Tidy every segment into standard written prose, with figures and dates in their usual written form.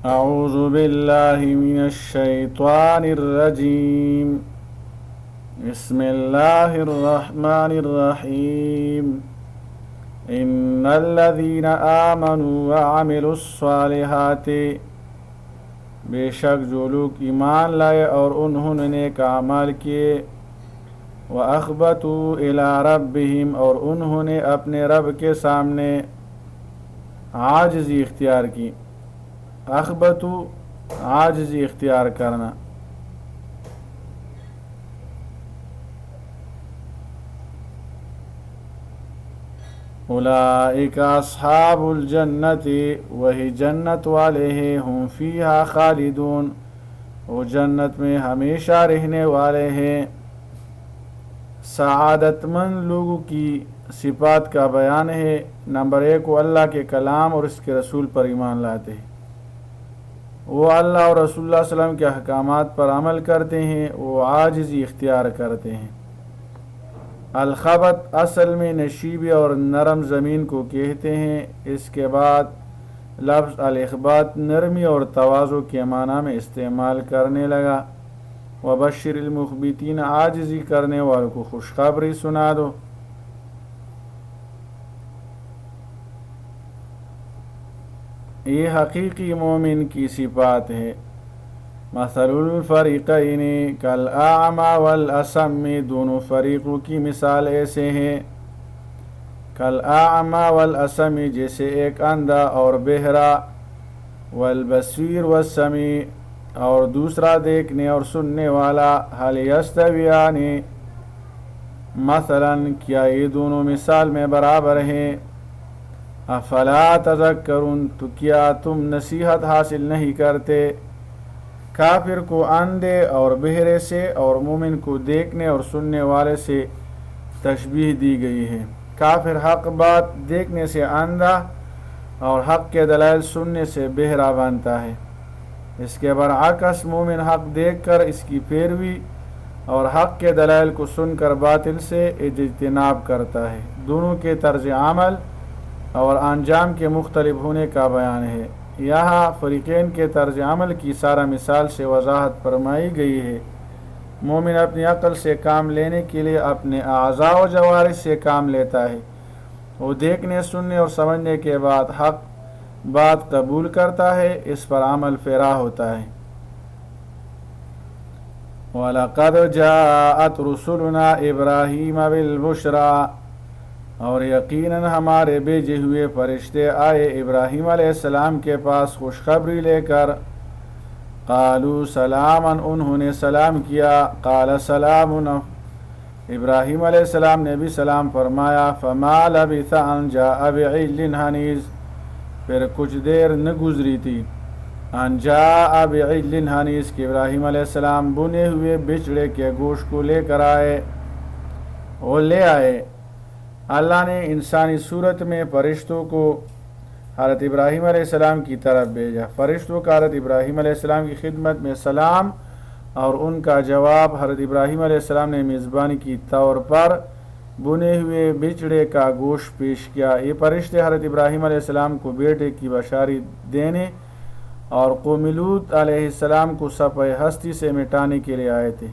اعوذ باللہ من الشیطان الرجیم بسم اللہ الرحمن الرحیم ان الذین آمنوا وعملوا الصالحات، بے شک جو لوگ ایمان لائے اور انہوں نے نیک اعمال کیے، وَأَخْبَتُوا إِلَىٰ رَبِّهِمْ، اور انہوں نے اپنے رب کے سامنے عاجزی اختیار کی۔ اخبتو عاجزی اختیار کرنا۔ اولئک اصحاب الجنت، وہی جنت والے ہیں، ہم فیہا خالدون، وہ جنت میں ہمیشہ رہنے والے ہیں۔ سعادت مند لوگوں کی صفات کا بیان ہے۔ نمبر 1، وہ اللہ کے کلام اور اس کے رسول پر ایمان لاتے ہیں، وہ اللہ اور رسول اللہ صلی اللہ علیہ وسلم کے احکامات پر عمل کرتے ہیں، وہ عاجزی اختیار کرتے ہیں۔ الخبت اصل میں نشیبی اور نرم زمین کو کہتے ہیں۔ اس کے بعد لفظ الاخبات نرمی اور تواضع کے معنی میں استعمال کرنے لگا۔ وبشر المخبتین، عاجزی کرنے والوں کو خوشخبری سنا دو۔ یہ حقیقی مومن کی صفات ہے۔ مثل الفریقین کالاعمی والاصم، دونوں فریقوں کی مثال ایسے ہیں۔ کالاعمی والاصم، جیسے ایک اندھا اور بہرا، والبصیر والسمیع، اور دوسرا دیکھنے اور سننے والا۔ هل یستویان، مثلا کیا یہ دونوں مثال میں برابر ہیں؟ افلا تذکرون، تو کیا تم نصیحت حاصل نہیں کرتے؟ کافر کو اندھے اور بہرے سے اور مومن کو دیکھنے اور سننے والے سے تشبیہ دی گئی ہے۔ کافر حق بات دیکھنے سے اندھا اور حق کے دلائل سننے سے بہرا بنتا ہے۔ اس کے برعکس مومن حق دیکھ کر اس کی پیروی اور حق کے دلائل کو سن کر باطل سے اجتناب کرتا ہے۔ دونوں کے طرز عمل اور انجام کے مختلف ہونے کا بیان ہے۔ یہاں فریقین کے طرز عمل کی سارا مثال سے وضاحت فرمائی گئی ہے۔ مومن اپنی عقل سے کام لینے کے لیے اپنے اعضاء و جوارح سے کام لیتا ہے۔ وہ دیکھنے، سننے اور سمجھنے کے بعد حق بات قبول کرتا ہے، اس پر عمل پیرا ہوتا ہے۔ وَلَقَدْ جَاءَتْ رُسُلُنَا إِبْرَاهِيمَ بِالْبُشْرَىٰ، اور یقیناً ہمارے بھیجے ہوئے فرشتے آئے ابراہیم علیہ السلام کے پاس خوشخبری لے کر۔ قالوا سلاما، انہوں نے سلام کیا۔ قال سلام، ابراہیم علیہ السلام نے بھی سلام فرمایا۔ فما لبث ان جاء بعجل حنیذ، پھر کچھ دیر نہ گزری تھی، ان جاء بعجل حنیذ، کہ ابراہیم علیہ السلام بنے ہوئے بچڑے کے گوشت کو لے کر آئے۔ وہ لے آئے۔ اللہ نے انسانی صورت میں فرشتوں کو حضرت ابراہیم علیہ السلام کی طرف بھیجا۔ فرشتوں کا حضرت ابراہیم علیہ السلام کی خدمت میں سلام اور ان کا جواب حضرت ابراہیم علیہ السلام نے میزبانی کی طور پر بنے ہوئے بچڑے کا گوشت پیش کیا۔ یہ فرشتے حضرت ابراہیم علیہ السلام کو بیٹے کی بشارت دینے اور قوم لوط علیہ السلام کو صفحہ ہستی سے مٹانے کے لیے آئے تھے۔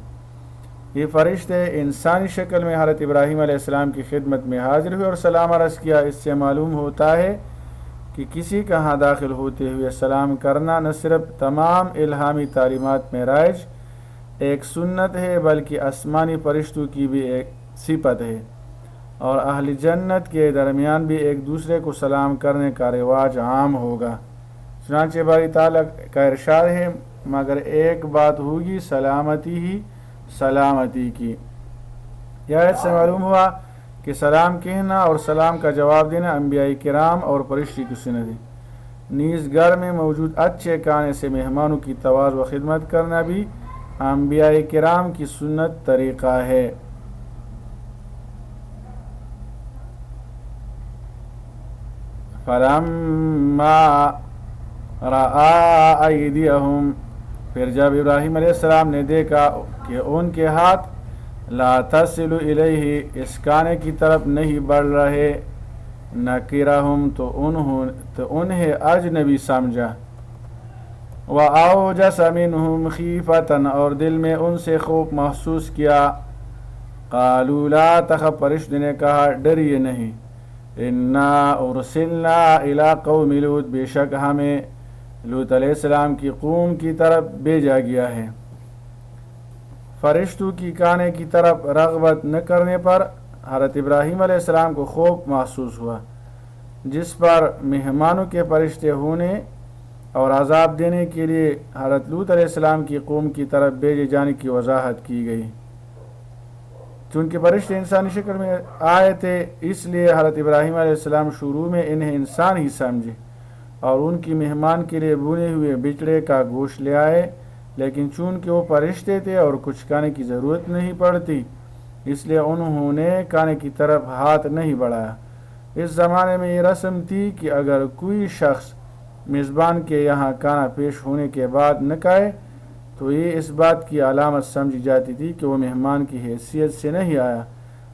یہ فرشتے انسانی شکل میں حضرت ابراہیم علیہ السلام کی خدمت میں حاضر ہوئے اور سلام عرض کیا۔ اس سے معلوم ہوتا ہے کہ کسی کا ہاں داخل ہوتے ہوئے سلام کرنا نہ صرف تمام الہامی تعلیمات میں رائج ایک سنت ہے، بلکہ آسمانی فرشتوں کی بھی ایک صفت ہے، اور اہل جنت کے درمیان بھی ایک دوسرے کو سلام کرنے کا رواج عام ہوگا۔ چنانچہ باری تعالیٰ کا ارشاد ہے، مگر ایک بات ہوگی، سلامتی ہی سلامتی کی۔ یہ آیت سے معلوم ہوا کہ سلام کہنا اور سلام کا جواب دینا انبیاء کرام اور فرشتے کی سنت ہے۔ نیز گھر میں موجود اچھے کھانے سے مہمانوں کی تواضع و خدمت کرنا بھی انبیاء کرام کی سنت طریقہ ہے۔ فَلَمَّا رَأَىٰ أَيْدِيَهُمْ، پھر جب ابراہیم علیہ السلام نے دیکھا کہ ان کے ہاتھ لا تصل الیہ، اس کھانے کی طرف نہیں بڑھ رہے، نکرہم، تو انہیں اجنبی سمجھا۔ وَأَوْجَسَ مِنْهُمْ خِيفَةً اور دل میں ان سے خوف محسوس کیا. قالوا لا تخف فرشتوں نے کہا ڈریے نہیں. انا ارسلنا الی قوم لوط بے شک ہمیں لوط علیہ السلام کی قوم کی طرف بھیجا گیا ہے. فرشتوں کی کھانے کی طرف رغبت نہ کرنے پر حضرت ابراہیم علیہ السلام کو خوف محسوس ہوا، جس پر مہمانوں کے فرشتے ہونے اور عذاب دینے کے لیے حضرت لوط علیہ السلام کی قوم کی طرف بھیجے جانے کی وضاحت کی گئی. چونکہ فرشتے انسانی شکل میں آئے تھے، اس لیے حضرت ابراہیم علیہ السلام شروع میں انہیں انسان ہی سمجھے اور ان کی مہمان کے لیے بھنے ہوئے بچڑے کا گوشت لے آئے. لیکن چونکہ وہ فرشتے تھے اور کچھ کھانے کی ضرورت نہیں پڑتی، اس لیے انہوں نے کھانے کی طرف ہاتھ نہیں بڑھایا. اس زمانے میں یہ رسم تھی کہ اگر کوئی شخص میزبان کے یہاں کھانا پیش ہونے کے بعد نہ کھائے تو یہ اس بات کی علامت سمجھی جاتی تھی کہ وہ مہمان کی حیثیت سے نہیں آیا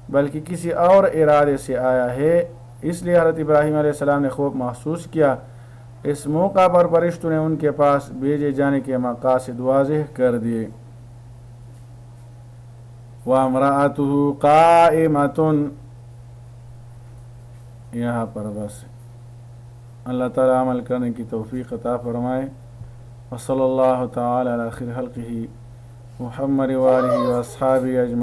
بلکہ کسی اور ارادے سے آیا ہے. اس لیے حضرت ابراہیم علیہ السلام نے خوف محسوس کیا. اس موقع پر فرشتوں نے ان کے پاس بھیجے جانے کے مقاصد واضح کر دیے. وَامْرَأَتُهُ قَائِمَةٌ، یہاں پر بس اللہ تعالیٰ عمل کرنے کی توفیق عطا فرمائے. وصلی اللہ تعالی علی خیر خلقہ محمد وآلہ واصحابہ اجمعین.